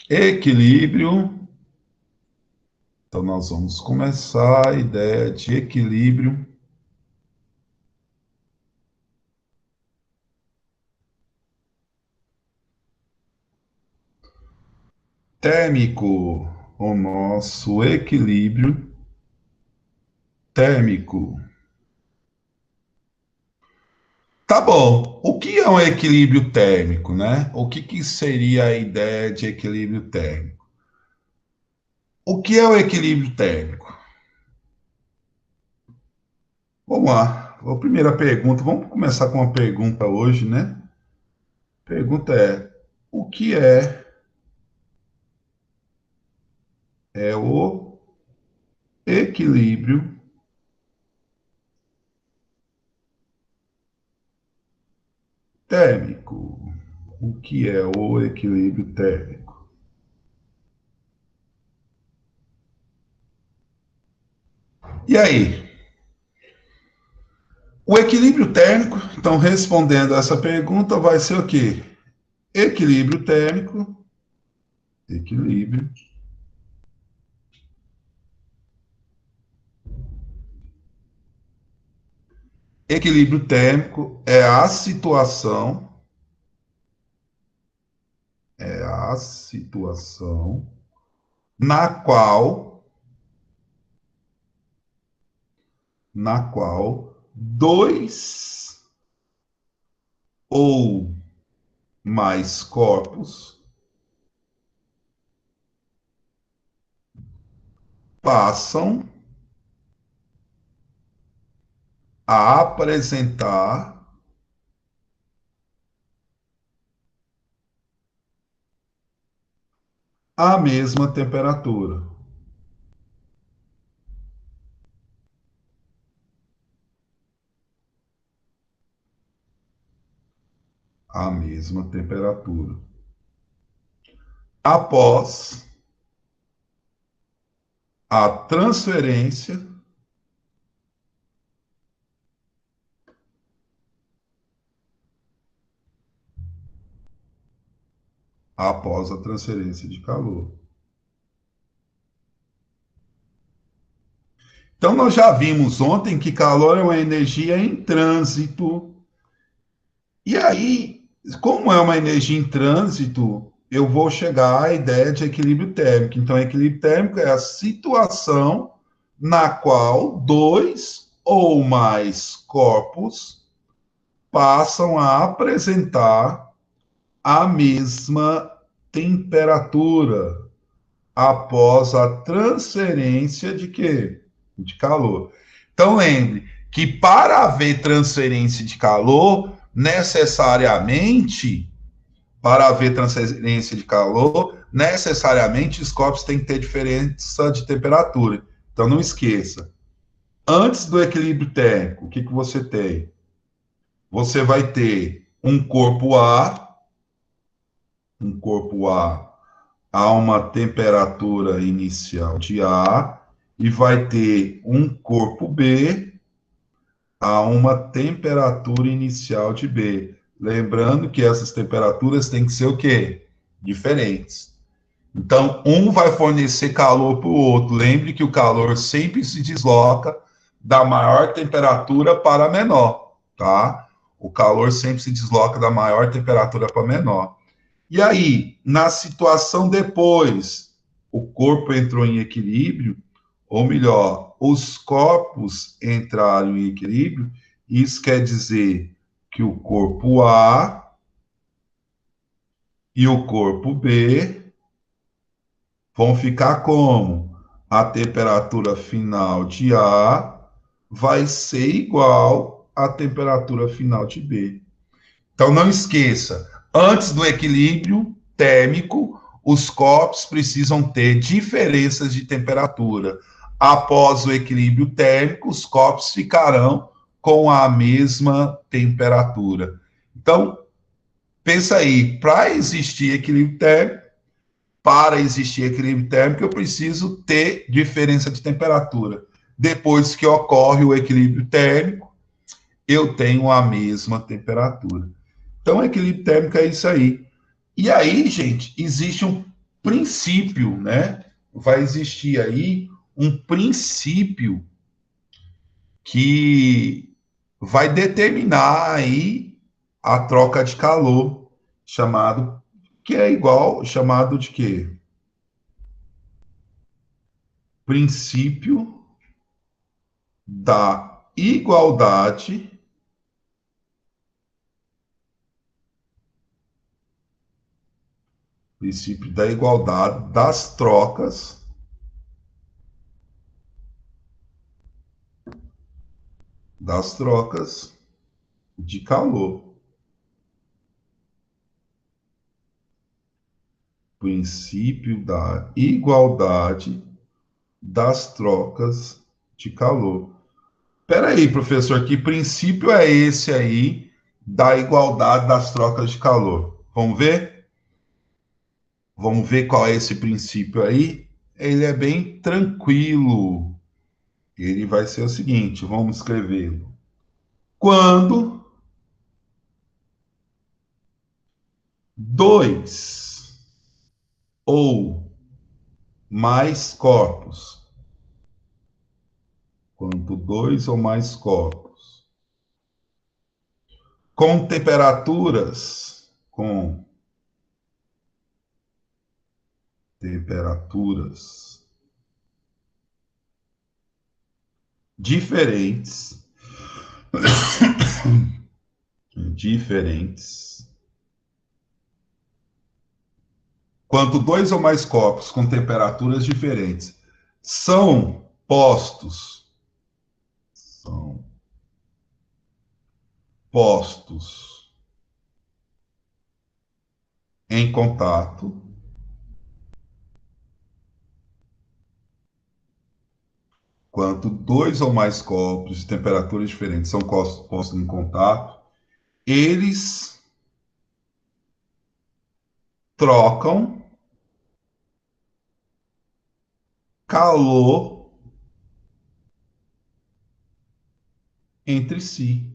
Equilíbrio. Então, nós vamos começar a ideia de equilíbrio. Térmico, o nosso equilíbrio térmico. Tá bom. O que é um equilíbrio térmico, né? O que seria a ideia de equilíbrio térmico? O que é o equilíbrio térmico? Vamos lá. A primeira pergunta, vamos começar com uma pergunta hoje, né? A pergunta é: o que é o equilíbrio térmico? O que é o equilíbrio térmico? E aí? O equilíbrio térmico, então, respondendo a essa pergunta, vai ser o quê? Equilíbrio térmico, equilíbrio. Equilíbrio térmico é a situação na qual dois ou mais corpos passam a apresentar a mesma temperatura. A mesma temperatura. Após a transferência de calor. Então, nós já vimos ontem que calor é uma energia em trânsito. E aí, como é uma energia em trânsito, eu vou chegar à ideia de equilíbrio térmico. Então, equilíbrio térmico é a situação na qual dois ou mais corpos passam a apresentar a mesma temperatura após a transferência de quê? De calor. Então lembre que para haver transferência de calor, necessariamente os corpos têm que ter diferença de temperatura. Então não esqueça. Antes do equilíbrio térmico, o que você tem? Você vai ter um corpo A uma temperatura inicial de A e vai ter um corpo B a uma temperatura inicial de B. Lembrando que essas temperaturas têm que ser o quê? Diferentes. Então, um vai fornecer calor para o outro. Lembre que o calor sempre se desloca da maior temperatura para a menor, tá? O calor sempre se desloca da maior temperatura para a menor. E aí, na situação depois, o corpo entrou em equilíbrio, ou melhor, os corpos entraram em equilíbrio, isso quer dizer que o corpo A e o corpo B vão ficar como? A temperatura final de A vai ser igual à temperatura final de B. Então, não esqueça, antes do equilíbrio térmico, os corpos precisam ter diferenças de temperatura. Após o equilíbrio térmico, os corpos ficarão com a mesma temperatura. Então, pensa aí, para existir equilíbrio térmico, eu preciso ter diferença de temperatura. Depois que ocorre o equilíbrio térmico, eu tenho a mesma temperatura. Então, equilíbrio térmico é isso aí. E aí, gente, existe um princípio, né? Vai existir aí um princípio que vai determinar aí a troca de calor, chamado, que é igual, chamado de quê? Princípio da igualdade, princípio da igualdade das trocas de calor. Princípio da igualdade das trocas de calor. Espera aí, professor, que princípio é esse aí da igualdade das trocas de calor? Vamos ver? Vamos ver qual é esse princípio aí? Ele é bem tranquilo. Ele vai ser o seguinte, vamos escrevê-lo. Quando dois ou mais corpos, quando dois ou mais corpos, com temperaturas diferentes, diferentes, quando dois ou mais corpos com temperaturas diferentes são postos em contato, quando dois ou mais corpos de temperaturas diferentes são postos em contato, eles trocam calor entre si,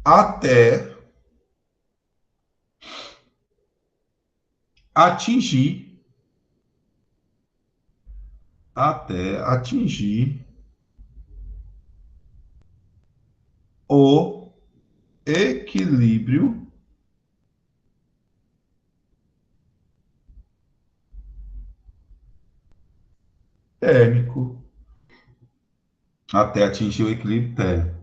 até atingir, até atingir o equilíbrio térmico, até atingir o equilíbrio térmico.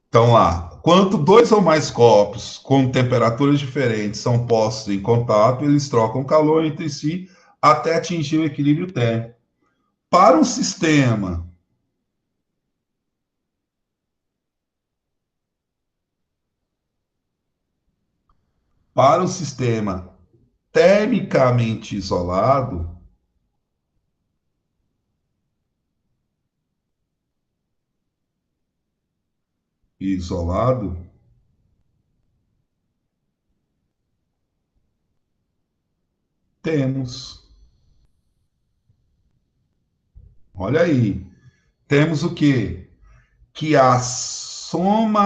Então, lá, quando dois ou mais corpos com temperaturas diferentes são postos em contato, eles trocam calor entre si até atingir o equilíbrio térmico. Para um sistema, para um sistema termicamente isolado, temos, olha aí, temos o quê? Que a somatória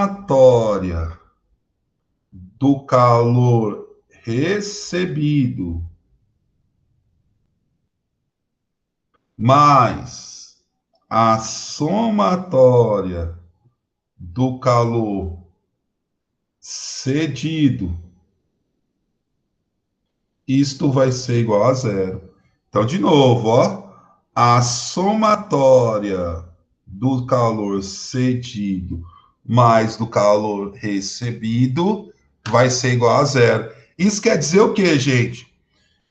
do calor recebido mais a somatória do calor cedido, isto vai ser igual a zero. Então, de novo, ó, a somatória do calor cedido mais do calor recebido vai ser igual a zero. Isso quer dizer o quê, gente?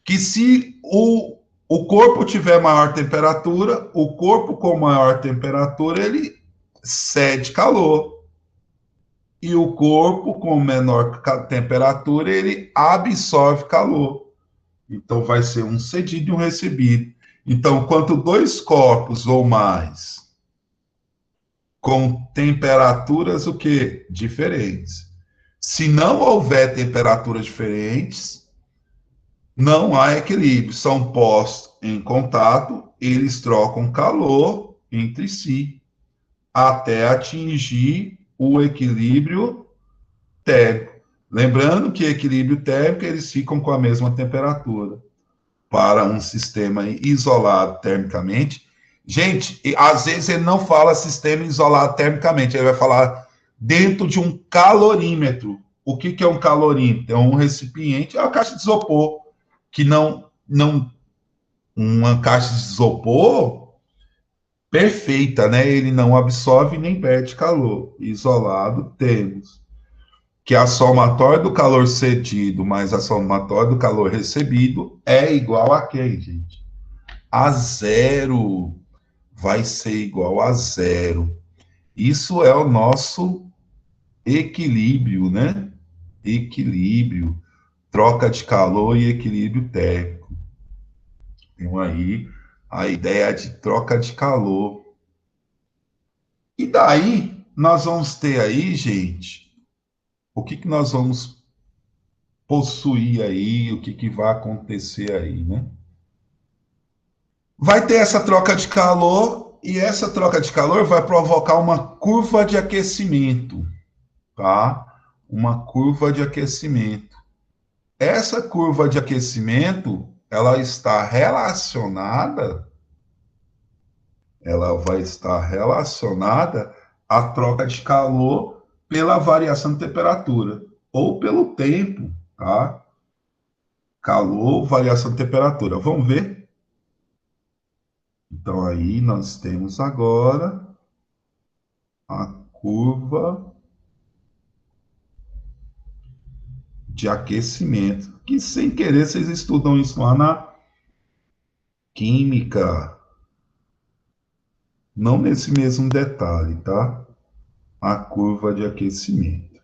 Que se o corpo tiver maior temperatura, o corpo com maior temperatura, ele cede calor. E o corpo com menor temperatura, ele absorve calor. Então, vai ser um cedido e um recebido. Então, quanto dois corpos ou mais com temperaturas o quê? Diferentes. Se não houver temperaturas diferentes, não há equilíbrio. São postos em contato, eles trocam calor entre si até atingir o equilíbrio térmico. Lembrando que equilíbrio térmico, eles ficam com a mesma temperatura. Para um sistema isolado termicamente. Gente, às vezes ele não fala sistema isolado termicamente, ele vai falar dentro de um calorímetro. O que, que é um calorímetro? É um recipiente, é uma caixa de isopor, que não uma caixa de isopor perfeita, né? Ele não absorve nem perde calor. Isolado temos que a somatória do calor cedido mais a somatória do calor recebido é igual a quem, gente? A zero. Vai ser igual a zero. Isso é o nosso equilíbrio, né? Equilíbrio, troca de calor e equilíbrio térmico. Então aí a ideia de troca de calor. E daí nós vamos ter aí, gente, o que que nós vamos possuir aí, o que que vai acontecer aí, né? Vai ter essa troca de calor e essa troca de calor vai provocar uma curva de aquecimento, tá? Uma curva de aquecimento. Essa curva de aquecimento, ela está relacionada, ela vai estar relacionada à troca de calor pela variação de temperatura ou pelo tempo, tá? Calor, variação de temperatura. Vamos ver? Então aí nós temos agora a curva de aquecimento, que sem querer vocês estudam isso lá na química, não nesse mesmo detalhe, tá? A curva de aquecimento.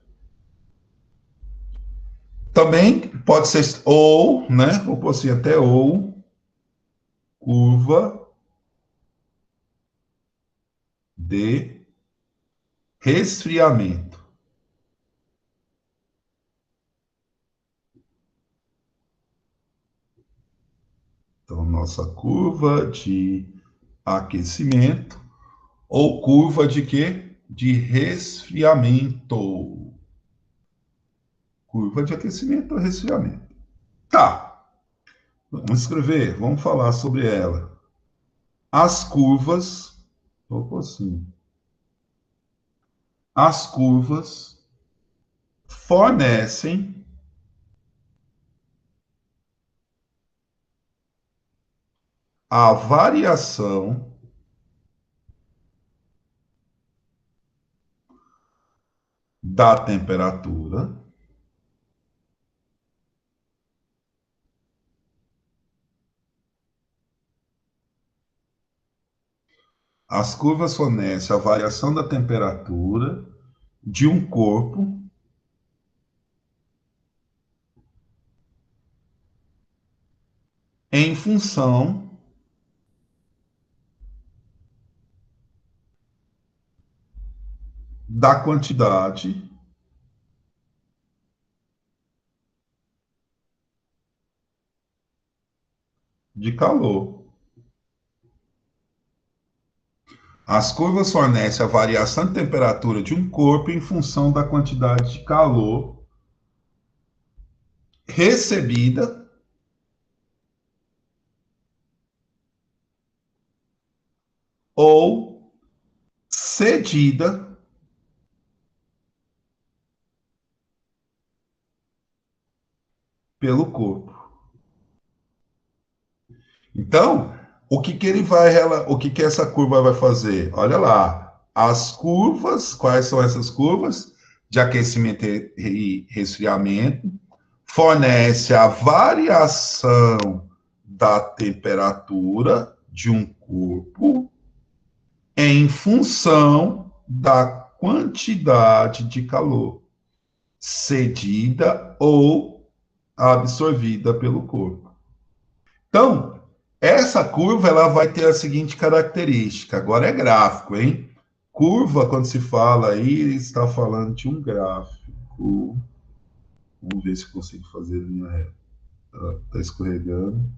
Também pode ser ou, né? Ou pode ser até ou, curva de resfriamento. Então, nossa curva de aquecimento ou curva de quê? De resfriamento. Curva de aquecimento ou resfriamento. Tá, vamos escrever, vamos falar sobre ela. As curvas, assim, as curvas fornecem a variação da temperatura as curvas fornecem a variação da temperatura de um corpo em função da quantidade de calor. As curvas fornecem a variação de temperatura de um corpo em função da quantidade de calor recebida ou cedida pelo corpo. Então, o que, que ele vai, o que, que essa curva vai fazer? Olha lá, as curvas, quais são essas curvas? De aquecimento e resfriamento, fornece a variação da temperatura de um corpo em função da quantidade de calor cedida ou absorvida pelo corpo. Então, essa curva ela vai ter a seguinte característica. Agora é gráfico, hein? Curva, quando se fala aí, está falando de um gráfico. Vamos ver se consigo fazer linha reta. Está escorregando.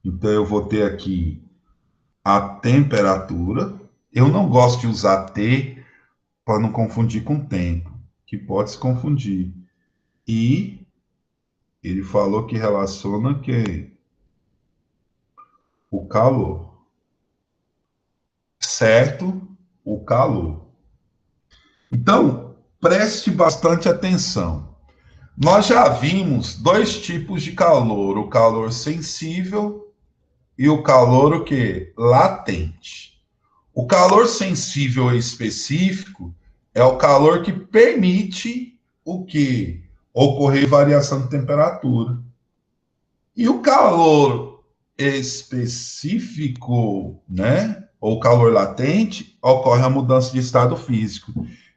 Então, eu vou ter aqui a temperatura. Eu não gosto de usar T para não confundir com tempo, que pode se confundir. E ele falou que relaciona que o calor, certo? O calor. Então, preste bastante atenção. Nós já vimos dois tipos de calor, o calor sensível e o calor o quê? Latente. O calor sensível e específico é o calor que permite o que? Ocorrer variação de temperatura. E o calor específico, né? Ou calor latente, ocorre a mudança de estado físico.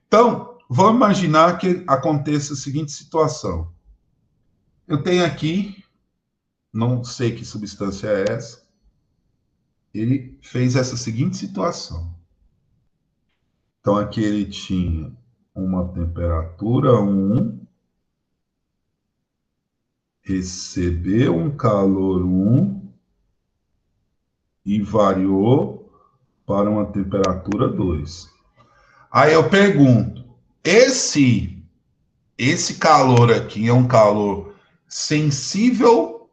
Então, vamos imaginar que aconteça a seguinte situação. Eu tenho aqui, não sei que substância é essa, ele fez essa seguinte situação. Então, aqui ele tinha uma temperatura 1, recebeu um calor 1 e variou para uma temperatura 2. Aí eu pergunto, esse calor aqui é um calor sensível,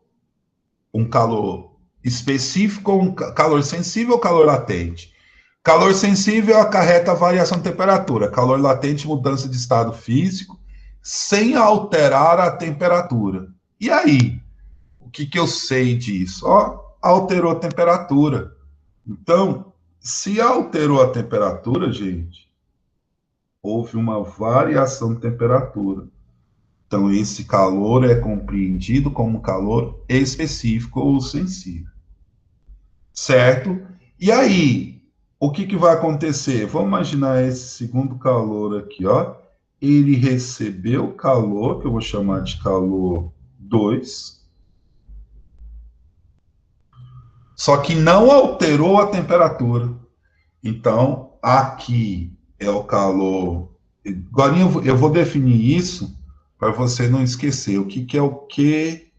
um calor específico, um calor sensível ou calor latente? Calor sensível acarreta variação de temperatura, calor latente, mudança de estado físico, sem alterar a temperatura. E aí? O que, que eu sei disso? Ó, alterou a temperatura. Então, se alterou a temperatura, gente, houve uma variação de temperatura. Então, esse calor é compreendido como calor específico ou sensível. Certo? E aí, o que, que vai acontecer? Vamos imaginar esse segundo calor aqui, ó. Ele recebeu calor, que eu vou chamar de calor 2, só que não alterou a temperatura. Então, aqui é o calor. Agora eu vou definir isso para você não esquecer. O que, que é o QS?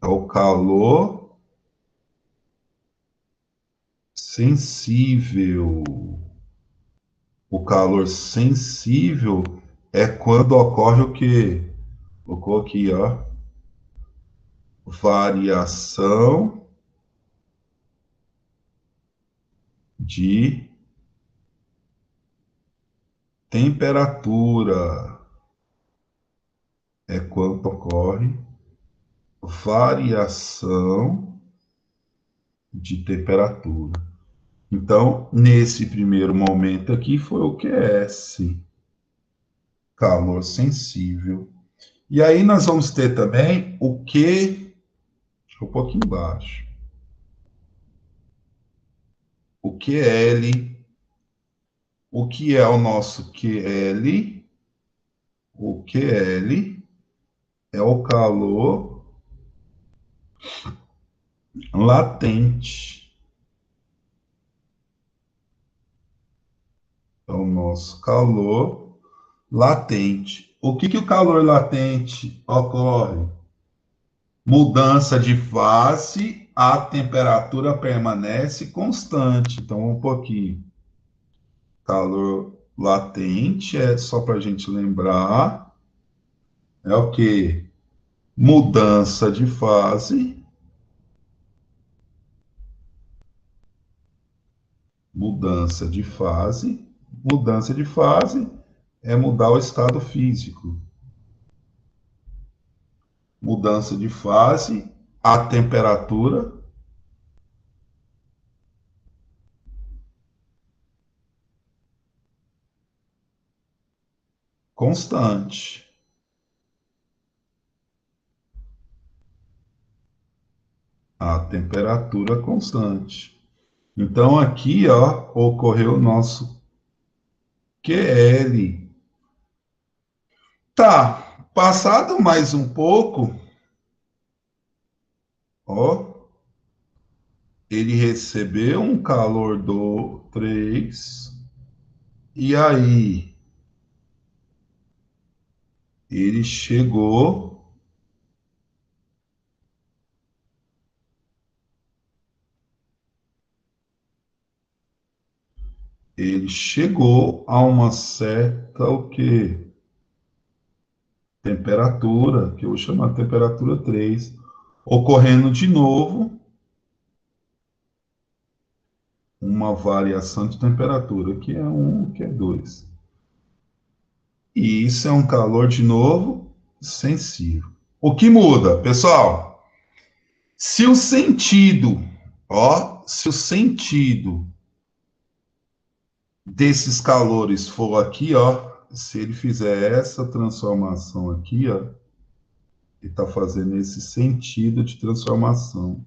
É o calor sensível. O calor sensível é quando ocorre o quê? Ocorre aqui, ó. Variação de temperatura. É quando ocorre variação de temperatura. Então, nesse primeiro momento aqui foi o QS, calor sensível. E aí nós vamos ter também o Q, deixa eu um pouquinho embaixo, o QL. O que é o nosso QL? O QL é o calor latente. É o nosso calor latente. O que, que o calor latente ocorre? Mudança de fase, a temperatura permanece constante. Então, um pouquinho. Calor latente é só para a gente lembrar. É o que? Mudança de fase. Mudança de fase. Mudança de fase é mudar o estado físico. Mudança de fase, a temperatura constante. A temperatura constante. Então, aqui, ó, ocorreu o nosso QL. Tá, passado mais um pouco, ó, ele recebeu um calor do 3, e aí ele chegou ele chegou a uma certa, o quê? Temperatura, que eu vou chamar de temperatura 3, ocorrendo de novo uma variação de temperatura, que é 1, que é 2. E isso é um calor, de novo, sensível. O que muda, pessoal? Se o sentido, ó, se o sentido desses calores for aqui, ó, se ele fizer essa transformação aqui, ó, ele está fazendo esse sentido de transformação.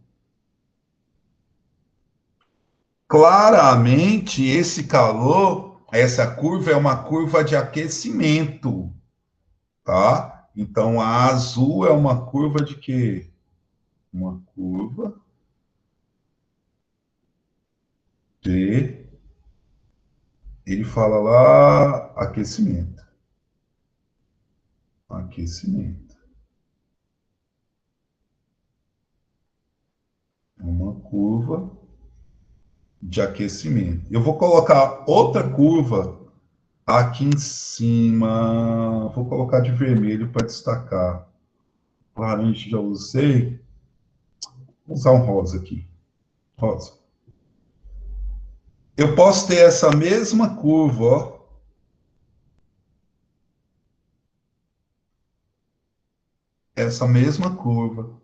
Claramente, esse calor, essa curva é uma curva de aquecimento, tá? Então, a azul é uma curva de quê? Uma curva de, ele fala lá, aquecimento. Aquecimento. É uma curva de aquecimento. Eu vou colocar outra curva aqui em cima. Vou colocar de vermelho para destacar. Laranja já usei. Vou usar um rosa aqui. Rosa. Eu posso ter essa mesma curva, ó. Essa mesma curva.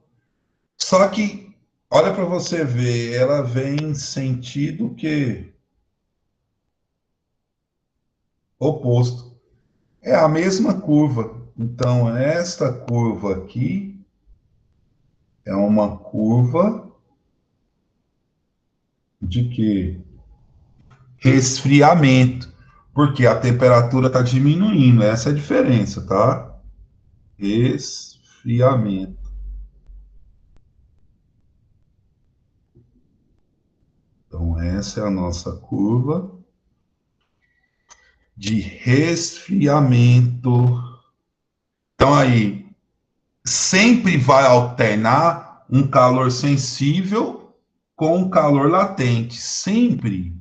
Só que, olha para você ver, ela vem em sentido que oposto. É a mesma curva. Então, esta curva aqui é uma curva de quê? Resfriamento. Porque a temperatura está diminuindo. Essa é a diferença, tá? Resfriamento. Então, essa é a nossa curva de resfriamento. Então, aí, sempre vai alternar um calor sensível com um calor latente. Sempre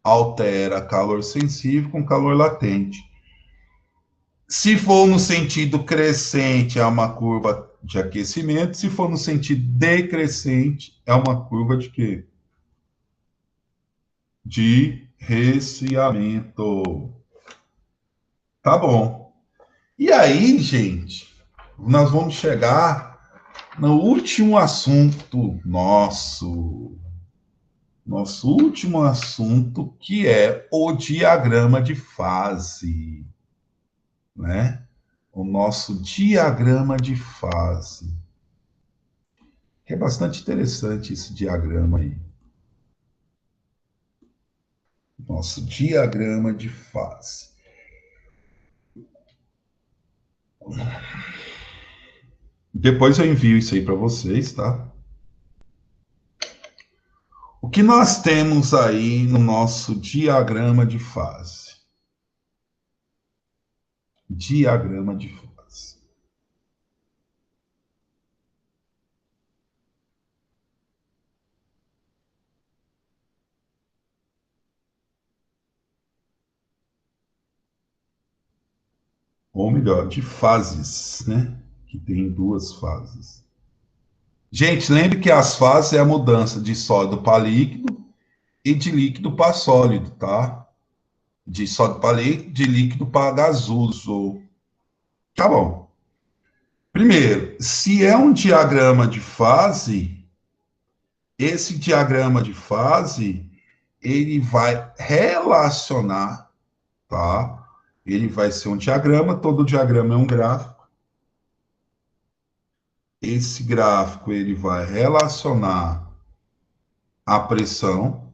altera calor sensível com calor latente. Se for no sentido crescente, é uma curva de aquecimento. Se for no sentido decrescente, é uma curva de quê? De resfriamento. Tá bom. E aí, gente, nós vamos chegar no último assunto nosso último assunto, que é o diagrama de fase, né? O nosso diagrama de fase. É bastante interessante esse diagrama aí. Nosso diagrama de fase. Depois eu envio isso aí para vocês, tá? O que nós temos aí no nosso diagrama de fase? Diagrama de fase. Ou melhor, de fases, né? Que tem duas fases. Gente, lembre que as fases é a mudança de sólido para líquido e de líquido para sólido, tá? De sólido para líquido, de líquido para gasoso. Tá bom. Primeiro, se é um diagrama de fase, esse diagrama de fase, ele vai relacionar, tá? Ele vai ser um diagrama, todo diagrama é um gráfico. Esse gráfico, ele vai relacionar a pressão,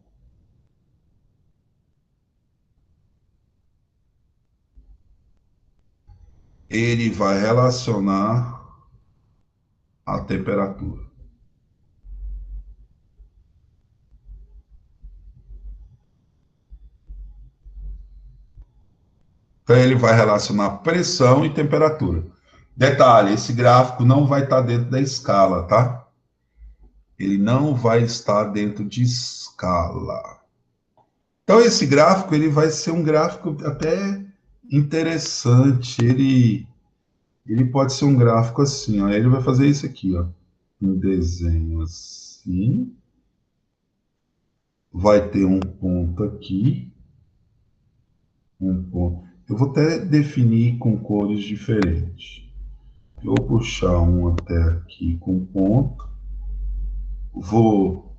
ele vai relacionar a temperatura. Então, ele vai relacionar pressão e temperatura. Detalhe, esse gráfico não vai estar dentro da escala, tá? Ele não vai estar dentro de escala. Então, esse gráfico, ele vai ser um gráfico até interessante. Ele pode ser um gráfico assim, ó. Ele vai fazer isso aqui, ó. Um desenho assim. Vai ter um ponto aqui. Um ponto. Eu vou até definir com cores diferentes. Eu vou puxar um até aqui com ponto. Vou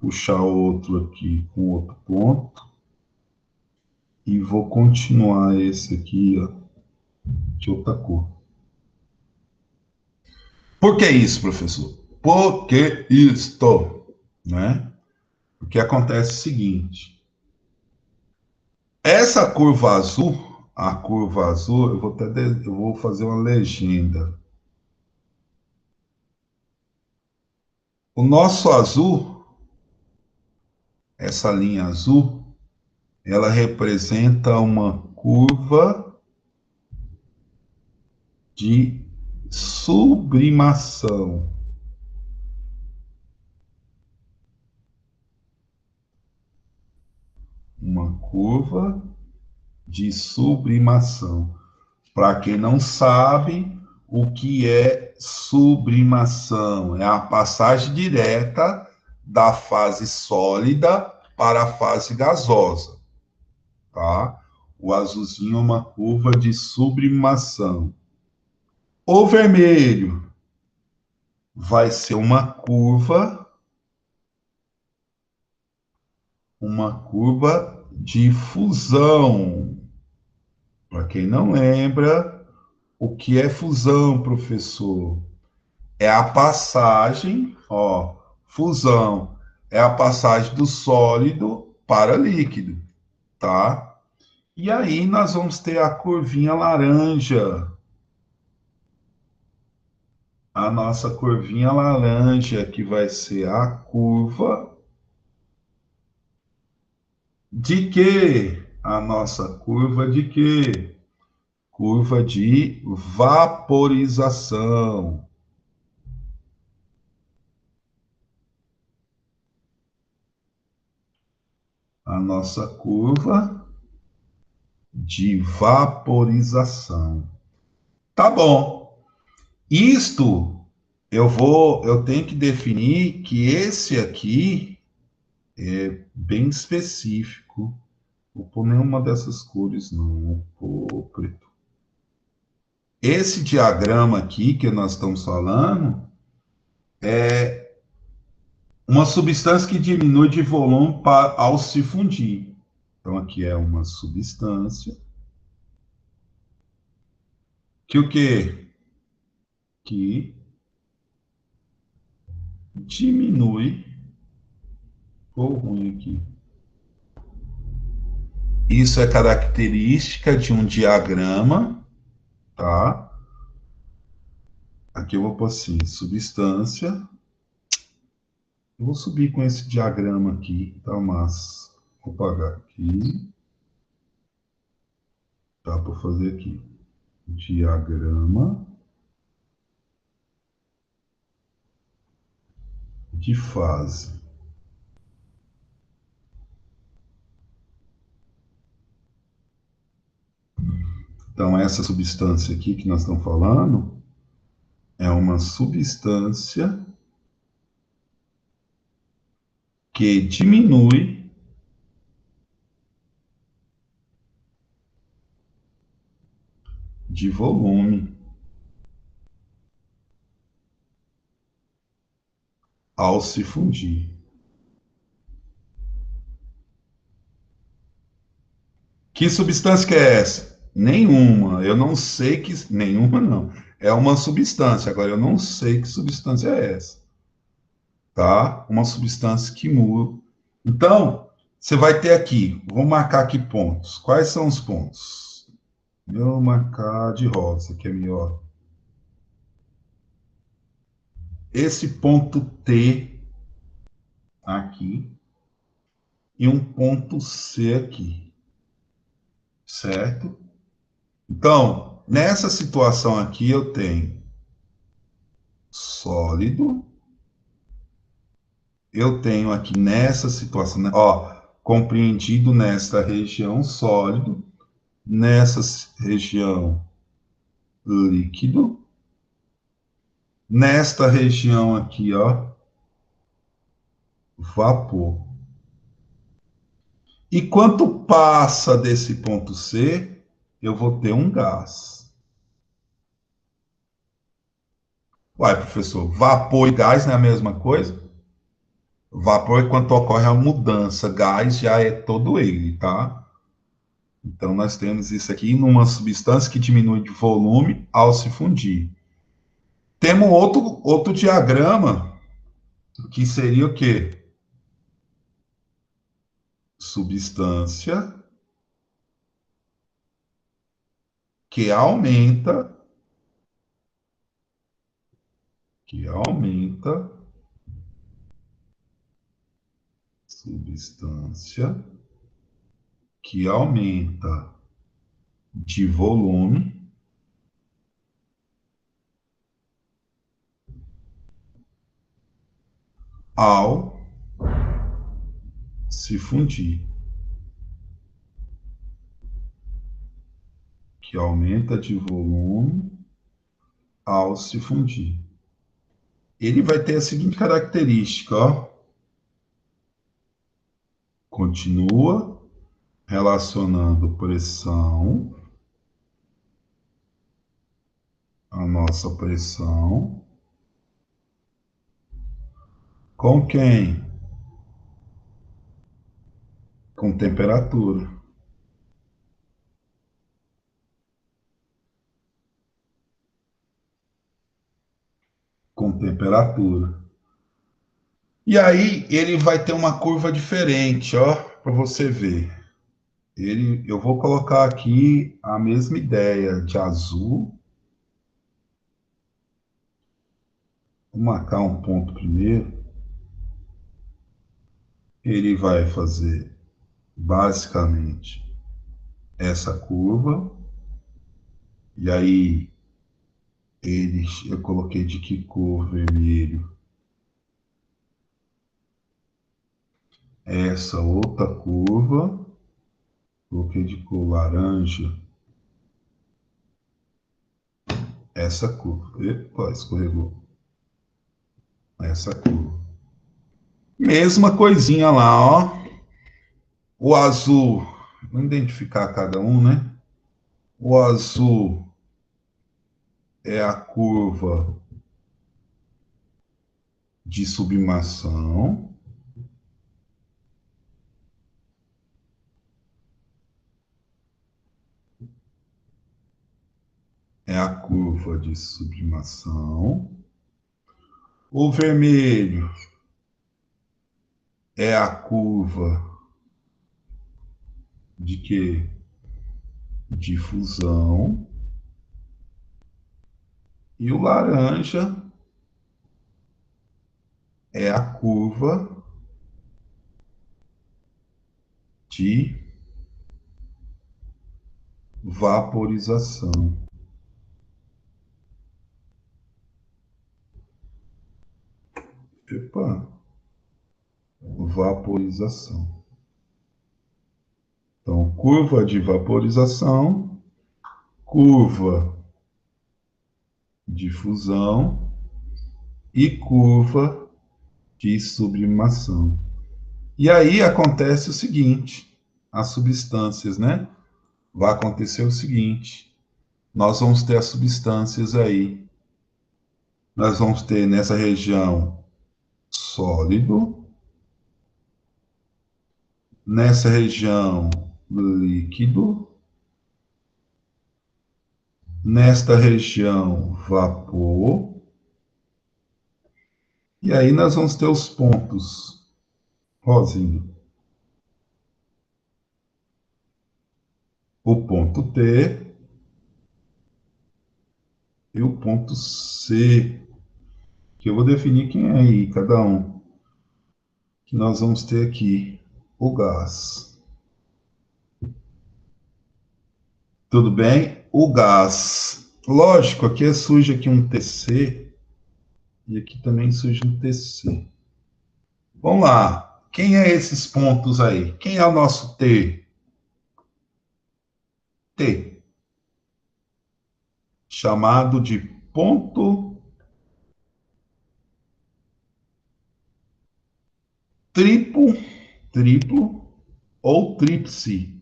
puxar outro aqui com outro ponto. E vou continuar esse aqui, ó, de outra cor. Por que isso, professor? Por que isto? Né? Porque acontece o seguinte: essa curva azul, a curva azul, eu vou fazer uma legenda. O nosso azul, essa linha azul, ela representa uma curva de sublimação. Uma curva de sublimação. Para quem não sabe, o que é sublimação? É a passagem direta da fase sólida para a fase gasosa, tá? O azulzinho é uma curva de sublimação. O vermelho vai ser uma curva de fusão. Para quem não lembra, o que é fusão, professor? É a passagem, ó, fusão, é a passagem do sólido para líquido, tá? E aí nós vamos ter a curvinha laranja. A nossa curvinha laranja, que vai ser a curva de quê? A nossa curva de quê? Curva de vaporização. A nossa curva de vaporização. Tá bom. Isto eu tenho que definir que esse aqui é bem específico. Vou pôr nenhuma dessas cores, não. Vou pôr preto. Esse diagrama aqui que nós estamos falando é uma substância que diminui de volume ao se fundir. Então, aqui é uma substância que o quê? Que diminui. Ficou ruim aqui. Isso é característica de um diagrama, tá? Aqui eu vou pôr assim, substância. Eu vou subir com esse diagrama aqui, tá? Mas vou apagar aqui. Tá para fazer aqui. Diagrama de fase. Então, essa substância aqui que nós estamos falando é uma substância que diminui de volume ao se fundir. Que substância que é essa? Nenhuma. Eu não sei que. Nenhuma, não. É uma substância. Agora, eu não sei que substância é essa. Tá? Uma substância que muda. Então, você vai ter aqui. Vou marcar aqui pontos. Quais são os pontos? Eu vou marcar de rosa, que é melhor. Esse ponto T aqui e um ponto C aqui. Certo? Então, nessa situação aqui, eu tenho sólido. Eu tenho aqui nessa situação, né? Ó, compreendido nesta região sólido, nessa região líquido, nesta região aqui, ó, vapor. E quanto passa desse ponto C, eu vou ter um gás. Uai, professor, vapor e gás não é a mesma coisa? Vapor é quando ocorre a mudança, gás já é todo ele, tá? Então, nós temos isso aqui numa substância que diminui de volume ao se fundir. Temos outro diagrama, que seria o quê? Substância que aumenta, substância que aumenta de volume ao se fundir. Que aumenta de volume ao se fundir. Ele vai ter a seguinte característica, ó. Continua relacionando pressão, a nossa pressão, com quem? Com temperatura. Com temperatura. E aí ele vai ter uma curva diferente, ó, para você ver. Eu vou colocar aqui a mesma ideia de azul. Vou marcar um ponto primeiro. Ele vai fazer basicamente essa curva. E aí eu coloquei de que cor? Vermelho. Essa outra curva, coloquei de cor laranja. Essa curva. Epa, escorregou. Essa curva. Mesma coisinha lá, ó. O azul, vou identificar cada um, né? O azul é a curva de sublimação. É a curva de sublimação. O vermelho é a curva de quê? De fusão. E o laranja é a curva de vaporização. Epa, vaporização. Então, curva de vaporização, curva de fusão e curva de sublimação. E aí acontece o seguinte, as substâncias, né? Vai acontecer o seguinte, nós vamos ter as substâncias aí, nós vamos ter nessa região sólido, nessa região líquido, nesta região vapor, e aí nós vamos ter os pontos rosinha. O ponto T e o ponto C, que eu vou definir quem é aí, cada um. Que nós vamos ter aqui o gás. Tudo bem? O gás. Lógico, aqui surge aqui um TC e aqui também surge um TC. Vamos lá. Quem é esses pontos aí? Quem é o nosso T? T, chamado de ponto triplo, triplo ou tríplice,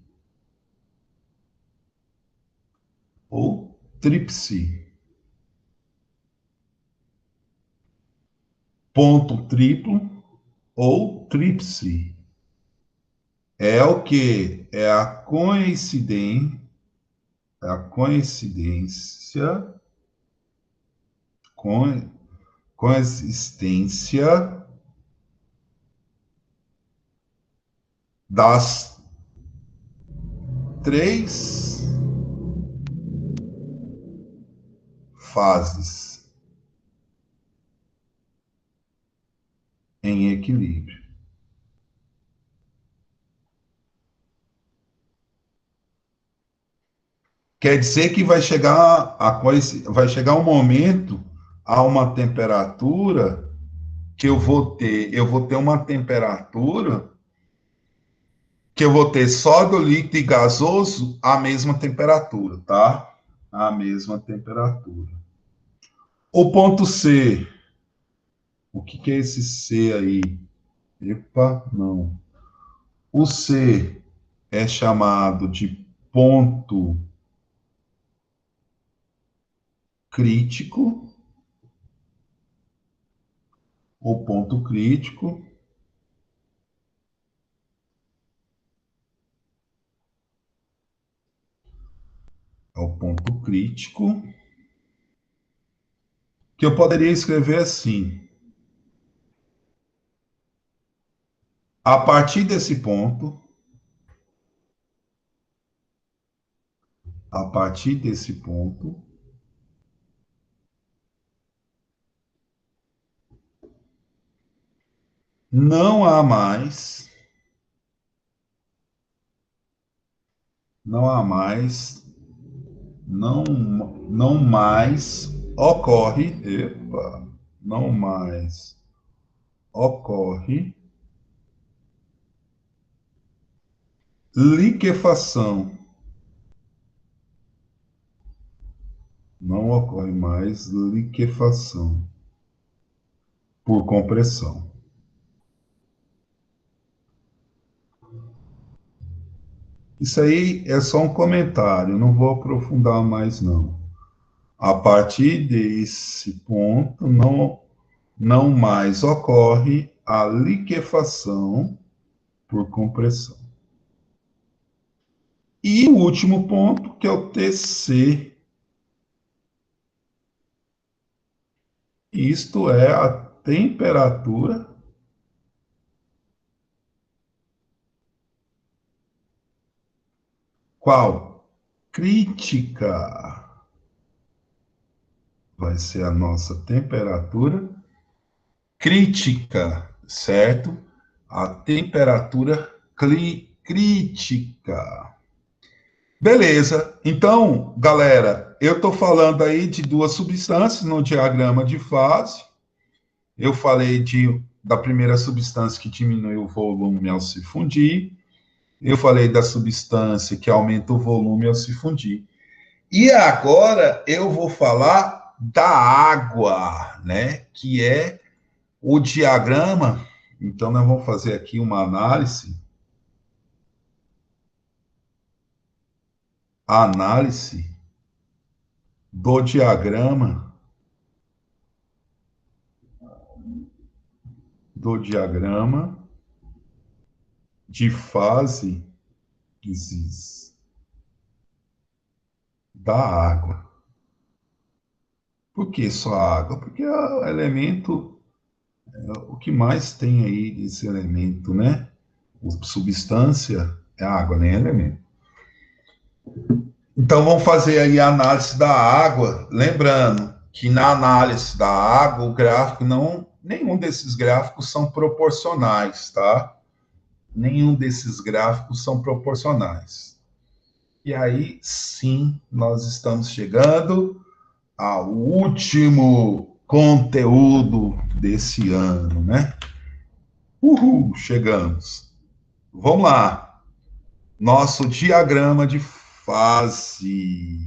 ou tríplice. Ponto triplo ou tríplice. É o que? É a coincidência, co, coexistência das três fases em equilíbrio. Quer dizer que vai chegar um momento a uma temperatura que eu vou ter uma temperatura que eu vou ter sólido, líquido e gasoso à mesma temperatura, tá? À mesma temperatura. O ponto C, o que que é esse C aí? Epa, não. O C é chamado de ponto crítico. O ponto crítico é o ponto crítico, que eu poderia escrever assim: a partir desse ponto, a partir desse ponto, não há mais, não há mais, não mais ocorre, epa, não mais ocorre liquefação, não ocorre mais liquefação por compressão. Isso aí é só um comentário, não vou aprofundar mais não. A partir desse ponto, não mais ocorre a liquefação por compressão. E o último ponto, que é o TC, isto é a temperatura qual? Crítica. Vai ser a nossa temperatura crítica, certo? A temperatura crítica. Beleza. Então, galera, eu estou falando aí de duas substâncias no diagrama de fase. Eu falei da primeira substância que diminui o volume ao se fundir. Eu falei da substância que aumenta o volume ao se fundir. E agora eu vou falar da água, né? Que é o diagrama. Então, nós vamos fazer aqui uma análise do diagrama de fases da água. Por que só água? Porque é o elemento, o que mais tem aí desse elemento, né? Substância é água, nem elemento. Então, vamos fazer aí a análise da água, lembrando que na análise da água, o gráfico nenhum desses gráficos são proporcionais, tá? Nenhum desses gráficos são proporcionais. E aí, sim, nós estamos chegando ao último conteúdo desse ano, né? Uhul, chegamos. Vamos lá. Nosso diagrama de fase.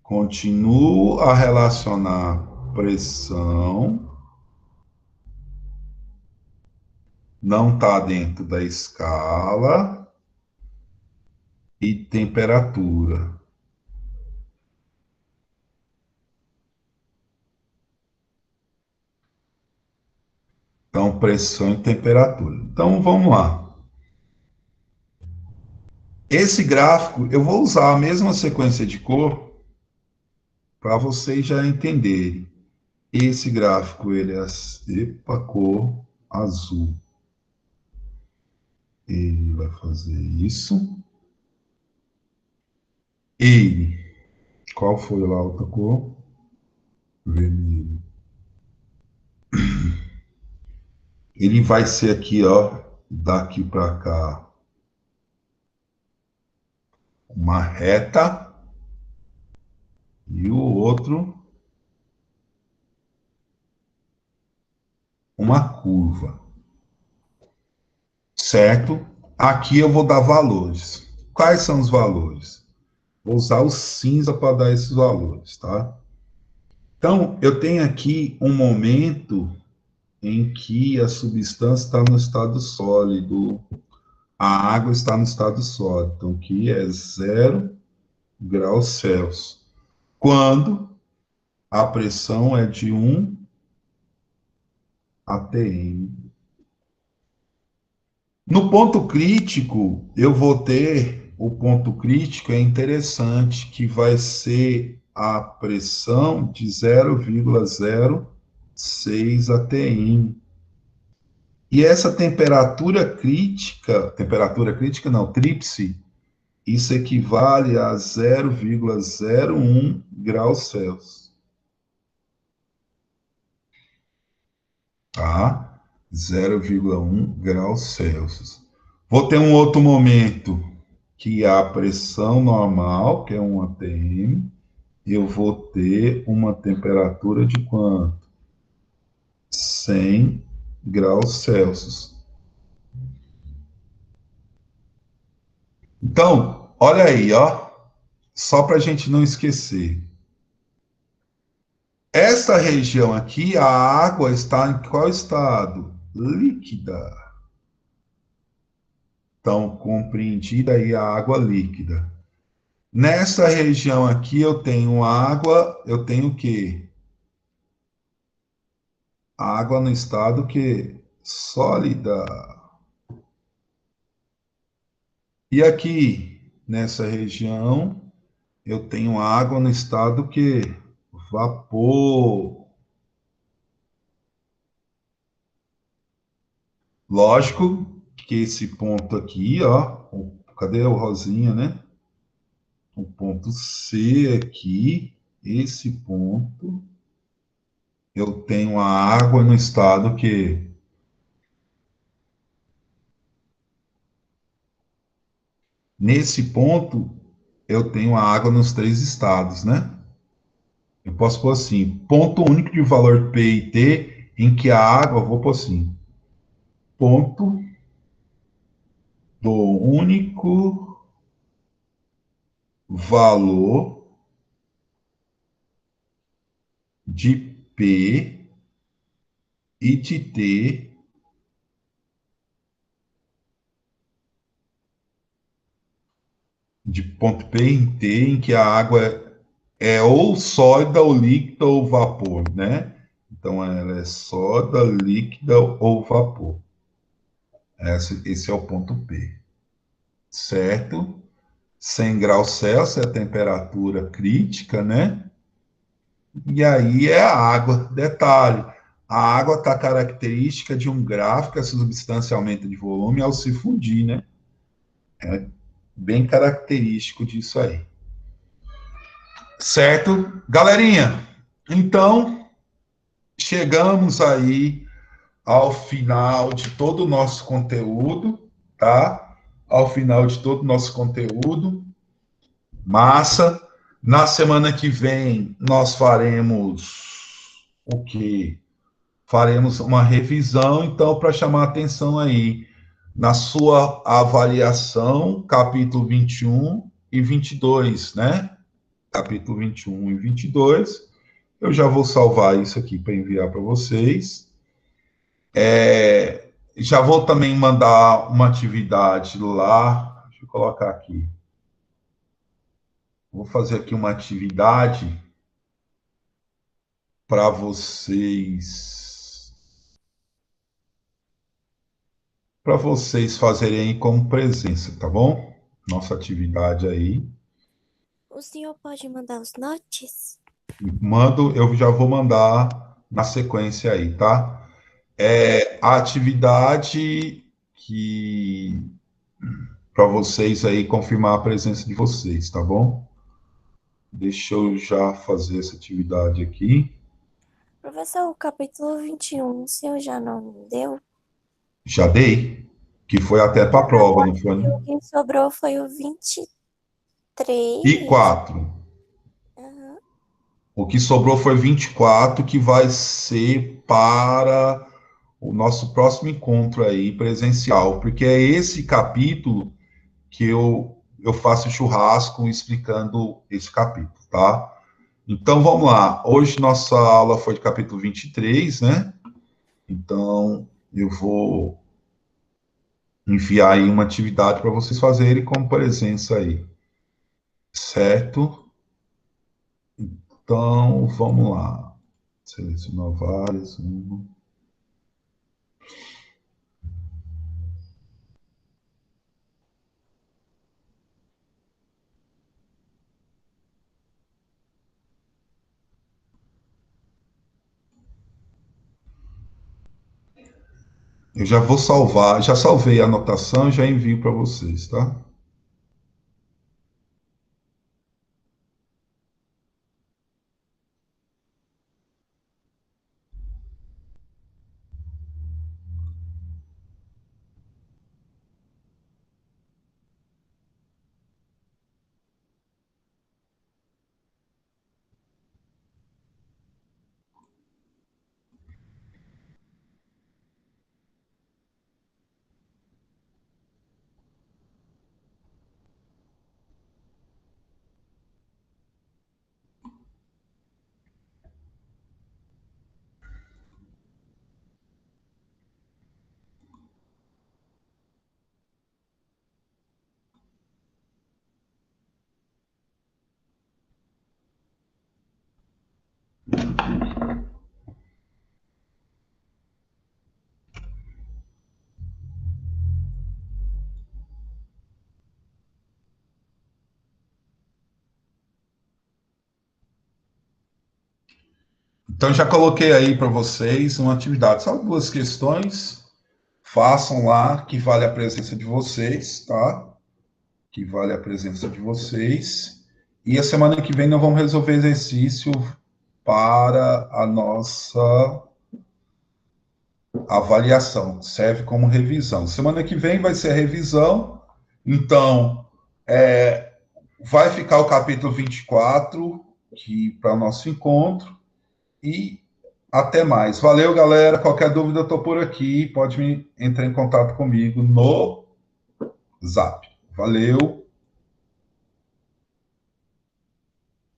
Continuo a relacionar pressão, não está dentro da escala, e temperatura. Então, pressão e temperatura. Então, vamos lá. Esse gráfico, eu vou usar a mesma sequência de cor para vocês já entenderem. Esse gráfico, ele é a cor azul. Ele vai fazer isso. Ele, qual foi lá a outra cor? Vermelho. Ele vai ser aqui, ó, daqui para cá, uma reta, e o outro, uma curva. Certo? Aqui eu vou dar valores. Quais são os valores? Vou usar o cinza para dar esses valores, tá? Então, eu tenho aqui um momento em que a substância está no estado sólido, a água está no estado sólido, então aqui é 0 graus Celsius. Quando a pressão é de 1 atm. No ponto crítico, eu vou ter, o ponto crítico é interessante, que vai ser a pressão de 0,06 atm. E essa temperatura crítica não, tríplice, isso equivale a 0,01 graus Celsius. Tá? 0,1 graus Celsius. Vou ter um outro momento que a pressão normal, que é 1 atm, eu vou ter uma temperatura de quanto? 100 graus Celsius. Então, olha aí, ó, só para a gente não esquecer. Esta região aqui, a água está em qual estado? Líquida. Então, compreendida aí a água líquida. Nessa região aqui eu tenho água, eu tenho o quê? Água no estado que sólida. E aqui nessa região eu tenho água no estado que vapor. Lógico que esse ponto aqui, ó, cadê o rosinha, né? O ponto C aqui, esse ponto, eu tenho a água no estado que nesse ponto eu tenho a água nos 3 estados, né? Eu posso pôr assim, ponto único de valor P e T, em que a água, vou pôr assim, ponto do único valor de P e de T de ponto P em T, em que a água é ou sólida, ou líquida, ou vapor, né? Então, ela é sólida, líquida ou vapor. Esse é o ponto P, certo? 100 graus Celsius é a temperatura crítica, né? E aí é a água. Detalhe, a água está característica de um gráfico, essa substância aumenta de volume ao se fundir, né? É bem característico disso aí. Certo? Galerinha, então, chegamos aí ao final de todo o nosso conteúdo, tá? Ao final de todo o nosso conteúdo. Massa. Na semana que vem, nós faremos o quê? faremos uma revisão, então, para chamar a atenção aí, na sua avaliação, capítulo 21 e 22, né? Capítulo 21 e 22. Eu já vou salvar isso aqui para enviar para vocês. Já vou também mandar uma atividade lá. Deixa eu colocar aqui. Vou fazer aqui uma atividade para vocês fazerem como presença, tá bom? Nossa atividade aí. O senhor pode mandar os notes? Eu já vou mandar na sequência aí, tá? A atividade que para vocês aí confirmar a presença de vocês, tá bom? Deixa eu já fazer essa atividade aqui. Professor, o capítulo 21, o senhor já não deu? Já dei, que foi até para a Eu prova, não acho foi? que o que sobrou foi o 23. E 4. Aham. O que sobrou foi 24, que vai ser para o nosso próximo encontro aí presencial, porque é esse capítulo que eu faço churrasco explicando esse capítulo, tá? Então vamos lá. Hoje nossa aula foi de capítulo 23, né? Então eu vou enviar aí uma atividade para vocês fazerem como presença aí, certo? Então vamos lá. Selecionar várias. Eu já vou salvar, já salvei a anotação e já envio para vocês, tá? Então já coloquei aí para vocês uma atividade, só duas questões. Façam lá que vale a presença de vocês, tá? Que vale a presença de vocês. E a semana que vem nós vamos resolver exercício para a nossa avaliação. Serve como revisão. Semana que vem vai ser a revisão. Então, vai ficar o capítulo 24 para o nosso encontro. E até mais. Valeu, galera. Qualquer dúvida, eu estou por aqui. Pode entrar em contato comigo no Zap. Valeu.